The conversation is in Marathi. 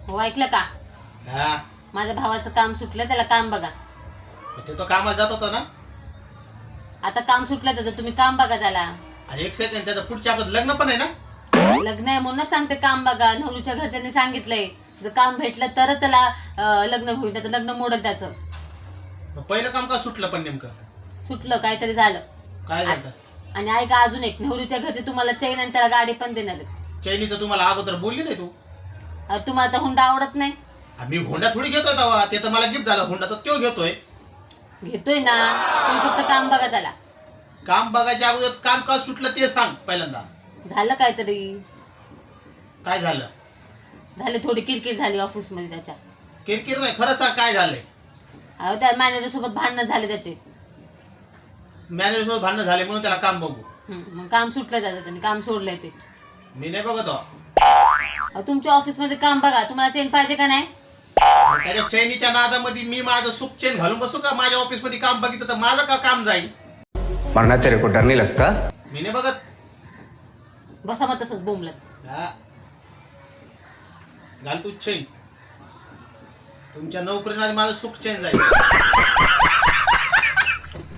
हो ऐकलं का? हा माझ्या भावाचं काम सुटलं, त्याला काम बघा. ते तो कामाला जात होता ना. आता काम सुटलं त्याचं, तुम्ही काम बघा त्याला. आणि एक सेकंड, त्याचं पुढच्या आपलं लग्न पण आहे ना. लग्न आहे म्हणूनच सांगते काम बघा. नवरीच्या घरच्यांनी सांगितलंय जर काम भेटलं तर त्याला लग्न होईल, तर लग्न मोडल त्याचं. पहिलं काम का सुटलं पण नेमकं? सुटलं काहीतरी झालं. काय झालं? आणि ऐका अजून एक, नवरीच्या घरचे तुम्हाला चैन आणि त्याला गाडी पण देणार आहेत. चैनीचं तुम्हाला अगोदर बोलली नाही तू? तुम्हाला तर हुंडा आवडत नाही. मी हुंडा थोडी घेतोय तेव्हा, ते तर मला गिफ्ट झालं. हुंडा तर तो घेतोय. घेतोय ना, तुम्ही फक्त काम बघा त्याला. काम बघायच्या अगोदर काम का सुटलं ते सांग पहिल्यांदा. झालं काहीतरी. काय झालं? झाले, थोडी किरकिर झाली ऑफिस मध्ये त्याच्या. किरकिर नाही, खरं सांग काय झालंय? अहो त्या मॅनेजर सोबत भांडणं झाले त्याचे. मॅनेजर सोबत भांडणं झाले म्हणून त्याला काम बघू. मग काम सुटलं त्याचं, त्यांनी काम सोडलंय ते. मी नाही बघत हो. तुमच्या ऑफिस मध्ये काम बघा, तुम्हाला चेन पाहिजे का नाही? त्याच्या चैनीच्या नादामध्ये मी माझं सुख चैन घालून बसू का? माझ्या ऑफिस मध्ये काम बघितलं तर माझं का काम जाईल? वरना तेरे को डर नहीं लगता? मी नाही बघत. बसा मग तसंच बोंबलत. हा. घाल तू चैन. तुमच्या नोकरीमध्ये माझं सुख चैन जाईल.